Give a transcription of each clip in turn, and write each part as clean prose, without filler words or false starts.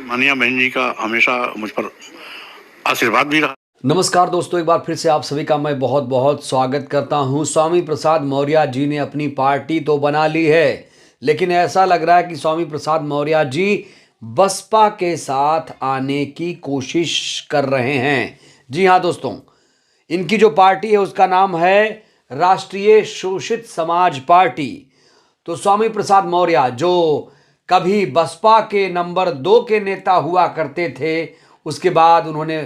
मानिया बहन जी का हमेशा मुझ पर आशीर्वाद भी रहा। नमस्कार दोस्तों, एक बार फिर से आप सभी का मैं बहुत बहुत स्वागत करता हूं। स्वामी प्रसाद मौर्य जी ने अपनी पार्टी तो बना ली है, लेकिन ऐसा लग रहा है कि स्वामी प्रसाद मौर्य जी बसपा के साथ आने की कोशिश कर रहे हैं। जी हाँ दोस्तों, इनकी जो पार्टी है उसका नाम है राष्ट्रीय शोषित समाज पार्टी। तो स्वामी प्रसाद मौर्य जो कभी बसपा के नंबर 2 के नेता हुआ करते थे, उसके बाद उन्होंने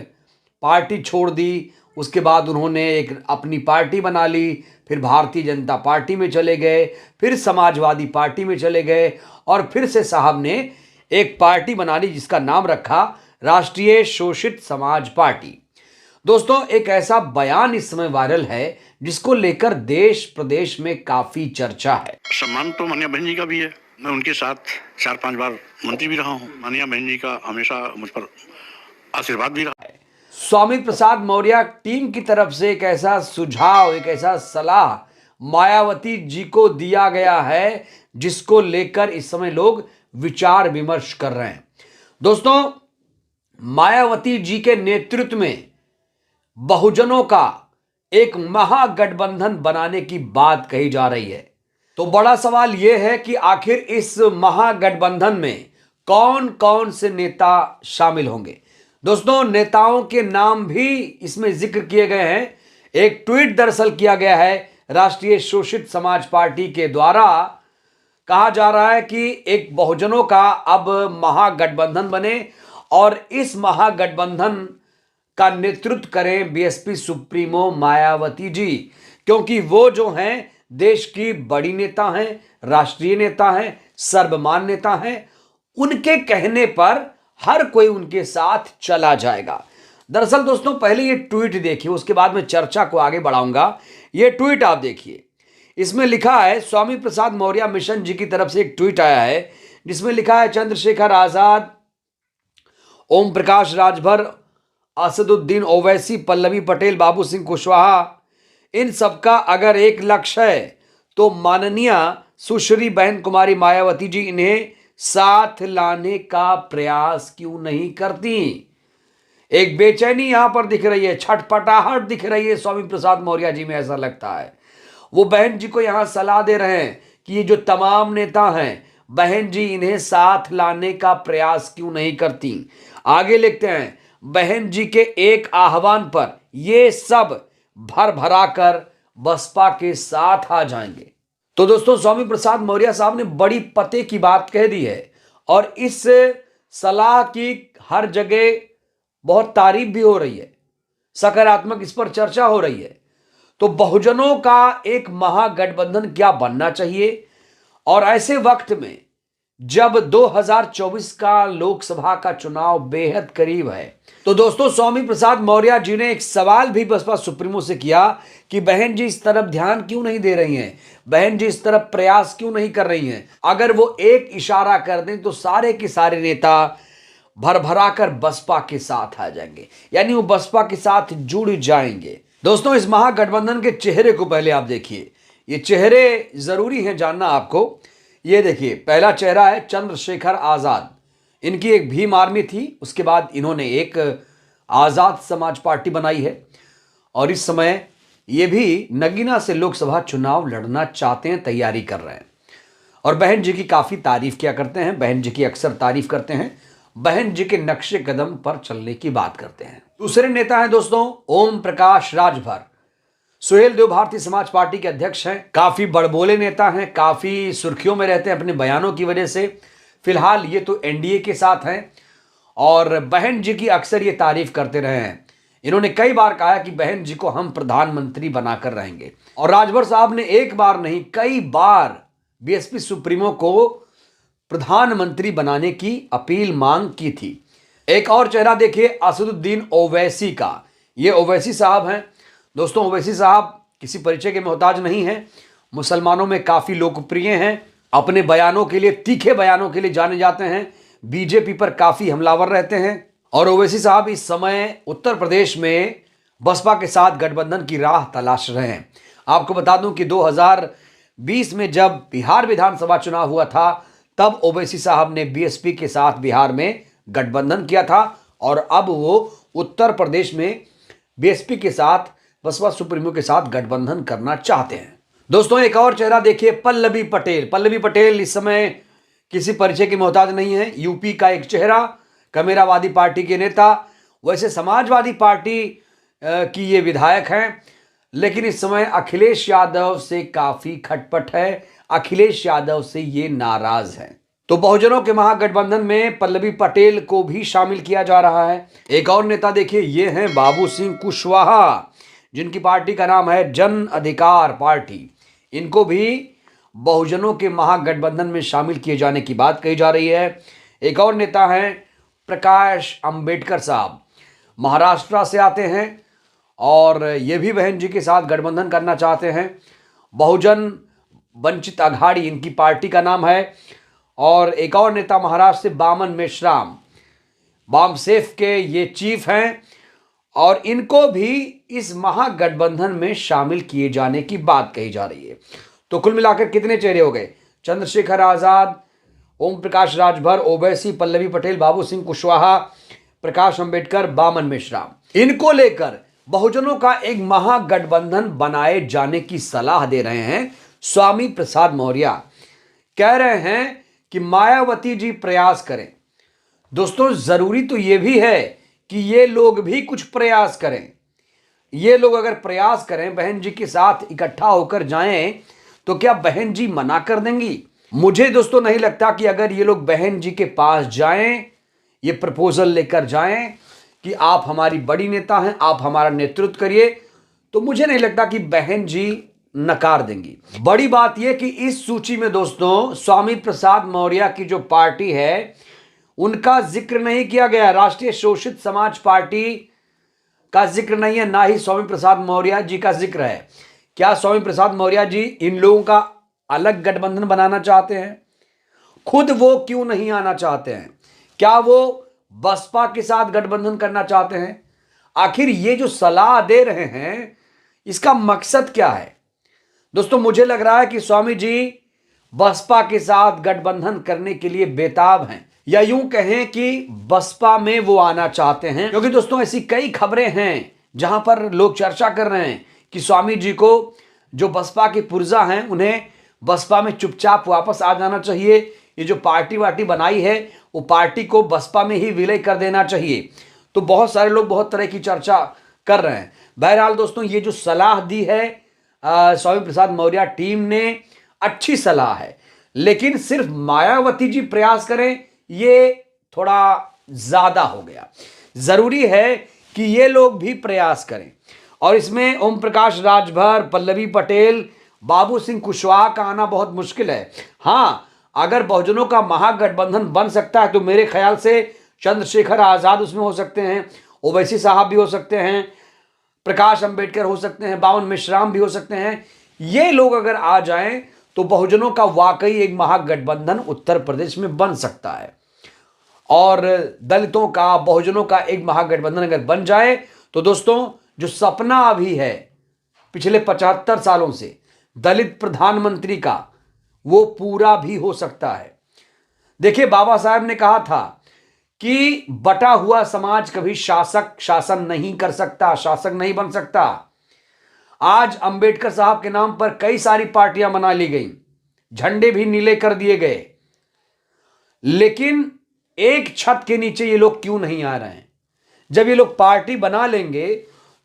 पार्टी छोड़ दी। उसके बाद उन्होंने एक अपनी पार्टी बना ली, फिर भारतीय जनता पार्टी में चले गए, फिर समाजवादी पार्टी में चले गए, और फिर से साहब ने एक पार्टी बना ली जिसका नाम रखा राष्ट्रीय शोषित समाज पार्टी। दोस्तों, एक ऐसा बयान इस समय वायरल है जिसको लेकर देश प्रदेश में काफी चर्चा है। सम्मान तो मानिया बहन जी का भी है, मैं उनके साथ 4-5 बार मंत्री भी रहा हूँ। मानिया बहन जी का हमेशा मुझ पर आशीर्वाद भी रहा है। स्वामी प्रसाद मौर्य टीम की तरफ से एक ऐसा सुझाव, एक ऐसा सलाह मायावती जी को दिया गया है जिसको लेकर इस समय लोग विचार विमर्श कर रहे हैं। दोस्तों, मायावती जी के नेतृत्व में बहुजनों का एक महागठबंधन बनाने की बात कही जा रही है। तो बड़ा सवाल यह है कि आखिर इस महागठबंधन में कौन कौन से नेता शामिल होंगे। दोस्तों, नेताओं के नाम भी इसमें जिक्र किए गए हैं। एक ट्वीट दरअसल किया गया है राष्ट्रीय शोषित समाज पार्टी के द्वारा। कहा जा रहा है कि एक बहुजनों का अब महागठबंधन बने और इस महागठबंधन का नेतृत्व करें बीएसपी सुप्रीमो मायावती जी, क्योंकि वो जो हैं देश की बड़ी नेता हैं, राष्ट्रीय नेता हैं, सर्वमान्य नेता हैं। उनके कहने पर हर कोई उनके साथ चला जाएगा। दरअसल दोस्तों, पहले ये ट्वीट देखिए, उसके बाद मैं चर्चा को आगे बढ़ाऊंगा। ये ट्वीट आप देखिए, इसमें लिखा है स्वामी प्रसाद मौर्य मिशन जी की तरफ से एक ट्वीट आया है जिसमें लिखा है चंद्रशेखर आजाद, ओम प्रकाश राजभर, असदुद्दीन ओवैसी, पल्लवी पटेल, बाबू सिंह कुशवाहा, इन सबका अगर एक लक्ष्य है तो माननीय सुश्री बहन कुमारी मायावती जी इन्हें साथ लाने का प्रयास क्यों नहीं करती। एक बेचैनी यहां पर दिख रही है, छटपटाहट दिख रही है स्वामी प्रसाद मौर्य जी में, ऐसा लगता है वो बहन जी को यहां सलाह दे रहे हैं कि ये जो तमाम नेता हैं, बहन जी इन्हें साथ लाने का प्रयास क्यों नहीं करती। आगे लिखते हैं, बहन जी के एक आह्वान पर ये सब भर भरा कर बसपा के साथ आ जाएंगे। तो दोस्तों, स्वामी प्रसाद मौर्य साहब ने बड़ी पते की बात कह दी है और इस सलाह की हर जगह बहुत तारीफ भी हो रही है, सकारात्मक इस पर चर्चा हो रही है। तो बहुजनों का एक महागठबंधन क्या बनना चाहिए, और ऐसे वक्त में जब 2024 का लोकसभा का चुनाव बेहद करीब है, तो दोस्तों स्वामी प्रसाद मौर्य जी ने एक सवाल भी बसपा सुप्रीमो से किया कि बहन जी इस तरफ ध्यान क्यों नहीं दे रही हैं, बहन जी इस तरफ प्रयास क्यों नहीं कर रही हैं। अगर वो एक इशारा कर दें तो सारे के सारे नेता भर भरा कर बसपा के साथ आ जाएंगे, यानी वो बसपा के साथ जुड़ जाएंगे। दोस्तों, इस महागठबंधन के चेहरे को पहले आप देखिए, ये चेहरे जरूरी हैं जानना आपको। ये देखिए, पहला चेहरा है चंद्रशेखर आजाद। इनकी एक भीम आर्मी थी, उसके बाद इन्होंने एक आजाद समाज पार्टी बनाई है और इस समय ये भी नगीना से लोकसभा चुनाव लड़ना चाहते हैं, तैयारी कर रहे हैं और बहन जी की काफी तारीफ किया करते हैं। बहन जी की अक्सर तारीफ करते हैं, बहन जी के नक्शे कदम पर चलने की बात करते हैं। दूसरे नेता हैं दोस्तों ओम प्रकाश राजभर। सुहेल देव भारतीय समाज पार्टी के अध्यक्ष हैं, काफी बड़बोले नेता हैं, काफी सुर्खियों में रहते हैं अपने बयानों की वजह से। फिलहाल ये तो एनडीए के साथ हैं और बहन जी की अक्सर ये तारीफ करते रहे हैं। इन्होंने कई बार कहा कि बहन जी को हम प्रधानमंत्री बनाकर रहेंगे, और राजभर साहब ने एक बार नहीं कई बार बीएसपी सुप्रीमो को प्रधानमंत्री बनाने की अपील मांग की थी। एक और चेहरा देखिए असदुद्दीन ओवैसी का। ये ओवैसी साहब हैं। दोस्तों, ओवैसी साहब किसी परिचय के मोहताज नहीं हैं, मुसलमानों में काफी लोकप्रिय हैं, अपने बयानों के लिए, तीखे बयानों के लिए जाने जाते हैं, बीजेपी पर काफी हमलावर रहते हैं। और ओवैसी साहब इस समय उत्तर प्रदेश में बसपा के साथ गठबंधन की राह तलाश रहे हैं। आपको बता दूं कि 2020 में जब बिहार विधानसभा चुनाव हुआ था, तब ओवैसी साहब ने बीएसपी के साथ बिहार में गठबंधन किया था और अब वो उत्तर प्रदेश में बीएसपी के साथ, बसपा सुप्रीमो के साथ गठबंधन करना चाहते हैं। दोस्तों एक और चेहरा देखिए, पल्लवी पटेल। पल्लवी पटेल इस समय किसी परिचय की मोहताज नहीं है। यूपी का एक चेहरा, कमेरावादी पार्टी के नेता। वैसे समाजवादी पार्टी की ये विधायक हैं, लेकिन इस समय अखिलेश यादव से काफी खटपट है, अखिलेश यादव से ये नाराज हैं। तो बहुजनों के महागठबंधन में पल्लवी पटेल को भी शामिल किया जा रहा है। एक और नेता देखिए, ये हैं बाबू सिंह कुशवाहा, जिनकी पार्टी का नाम है जन अधिकार पार्टी। इनको भी बहुजनों के महागठबंधन में शामिल किए जाने की बात कही जा रही है। एक और नेता हैं प्रकाश अंबेडकर साहब, महाराष्ट्र से आते हैं और ये भी बहन जी के साथ गठबंधन करना चाहते हैं। बहुजन वंचित अघाड़ी इनकी पार्टी का नाम है। और एक और नेता महाराष्ट्र से बामन मेश्राम, बामसेफ के ये चीफ हैं और इनको भी इस महागठबंधन में शामिल किए जाने की बात कही जा रही है। तो कुल मिलाकर कितने चेहरे हो गए? चंद्रशेखर आजाद, ओम प्रकाश राजभर, ओवैसी, पल्लवी पटेल, बाबू सिंह कुशवाहा, प्रकाश अंबेडकर, बामन मेश्राम। इनको लेकर बहुजनों का एक महागठबंधन बनाए जाने की सलाह दे रहे हैं स्वामी प्रसाद मौर्य। कह रहे हैं कि मायावती जी प्रयास करें। दोस्तों जरूरी तो यह भी है कि ये लोग भी कुछ प्रयास करें। ये लोग अगर प्रयास करें, बहन जी के साथ इकट्ठा होकर जाएं, तो क्या बहन जी मना कर देंगी? मुझे दोस्तों नहीं लगता कि अगर ये लोग बहन जी के पास जाएं, ये प्रपोजल लेकर जाएं कि आप हमारी बड़ी नेता हैं, आप हमारा नेतृत्व करिए, तो मुझे नहीं लगता कि बहन जी नकार देंगी। बड़ी बात यह कि इस सूची में दोस्तों स्वामी प्रसाद मौर्य की जो पार्टी है उनका जिक्र नहीं किया गया। राष्ट्रीय शोषित समाज पार्टी का जिक्र नहीं है, ना ही स्वामी प्रसाद मौर्य जी का जिक्र है। क्या स्वामी प्रसाद मौर्य जी इन लोगों का अलग गठबंधन बनाना चाहते हैं? खुद वो क्यों नहीं आना चाहते हैं? क्या वो बसपा के साथ गठबंधन करना चाहते हैं? आखिर ये जो सलाह दे रहे हैं इसका मकसद क्या है? दोस्तों मुझे लग रहा है कि स्वामी जी बसपा के साथ गठबंधन करने के लिए बेताब हैं, या यूं कहें कि बसपा में वो आना चाहते हैं। क्योंकि दोस्तों ऐसी कई खबरें हैं जहां पर लोग चर्चा कर रहे हैं कि स्वामी जी को, जो बसपा के पुर्जा हैं, उन्हें बसपा में चुपचाप वापस आ जाना चाहिए। ये जो पार्टी वार्टी बनाई है वो पार्टी को बसपा में ही विलय कर देना चाहिए। तो बहुत सारे लोग बहुत तरह की चर्चा कर रहे हैं। बहरहाल दोस्तों ये जो सलाह दी है स्वामी प्रसाद मौर्य टीम ने, अच्छी सलाह है, लेकिन सिर्फ मायावती जी प्रयास करें ये थोड़ा ज्यादा हो गया। जरूरी है कि ये लोग भी प्रयास करें और इसमें ओम प्रकाश राजभर, पल्लवी पटेल, बाबू सिंह कुशवाहा का आना बहुत मुश्किल है। हाँ, अगर बहुजनों का महागठबंधन बन सकता है तो मेरे ख्याल से चंद्रशेखर आजाद उसमें हो सकते हैं, ओवैसी साहब भी हो सकते हैं, प्रकाश अंबेडकर हो सकते हैं, बामन मेश्राम भी हो सकते हैं। ये लोग अगर आ जाएं तो बहुजनों का वाकई एक महागठबंधन उत्तर प्रदेश में बन सकता है। और दलितों का, बहुजनों का एक महागठबंधन अगर बन जाए तो दोस्तों जो सपना अभी है पिछले 75 सालों से दलित प्रधानमंत्री का, वो पूरा भी हो सकता है। देखिए बाबा साहब ने कहा था कि बटा हुआ समाज कभी शासन नहीं कर सकता, शासक नहीं बन सकता। आज अंबेडकर साहब के नाम पर कई सारी पार्टियां बना ली गई, झंडे भी नीले कर दिए गए, लेकिन एक छत के नीचे ये लोग क्यों नहीं आ रहे हैं? जब ये लोग पार्टी बना लेंगे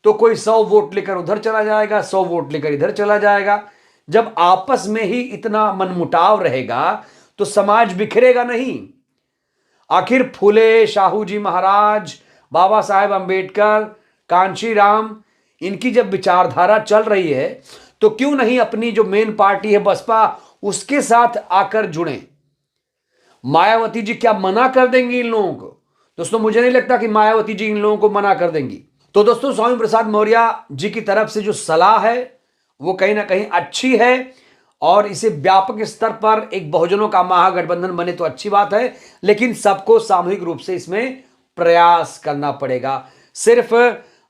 तो कोई 100 वोट लेकर उधर चला जाएगा, 100 वोट लेकर इधर चला जाएगा। जब आपस में ही इतना मनमुटाव रहेगा तो समाज बिखरेगा नहीं। आखिर फुले, शाहू जी महाराज, बाबा साहेब अंबेडकर, कांशीराम, इनकी जब विचारधारा चल रही है तो क्यों नहीं अपनी जो मेन पार्टी है बसपा, उसके साथ आकर जुड़ें? मायावती जी क्या मना कर देंगी इन लोगों को? दोस्तों मुझे नहीं लगता कि मायावती जी इन लोगों को मना कर देंगी। तो दोस्तों स्वामी प्रसाद मौर्य जी की तरफ से जो सलाह है वो कहीं ना कहीं अच्छी है और इसे व्यापक स्तर पर एक बहुजनों का महागठबंधन बने तो अच्छी बात है, लेकिन सबको सामूहिक रूप से इसमें प्रयास करना पड़ेगा। सिर्फ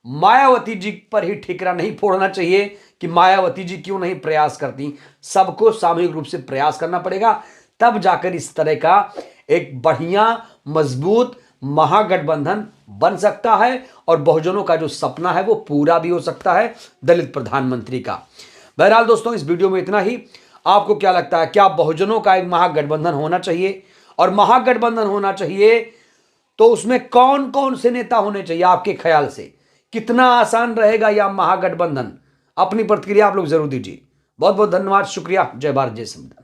मायावती जी पर ही ठिकरा नहीं फोड़ना चाहिए कि मायावती जी क्यों नहीं प्रयास करती। सबको सामूहिक रूप से प्रयास करना पड़ेगा, तब जाकर इस तरह का एक बढ़िया, मजबूत, महागठबंधन बन सकता है और बहुजनों का जो सपना है वो पूरा भी हो सकता है दलित प्रधानमंत्री का। बहरहाल दोस्तों, इस वीडियो में इतना ही। आपको क्या लगता है, क्या बहुजनों का एक महागठबंधन होना चाहिए? और महागठबंधन होना चाहिए तो उसमें कौन कौन से नेता होने चाहिए आपके ख्याल से? कितना आसान रहेगा यह महागठबंधन? अपनी प्रतिक्रिया आप लोग जरूर दीजिए। बहुत बहुत धन्यवाद, शुक्रिया। जय भारत, जय संविधान।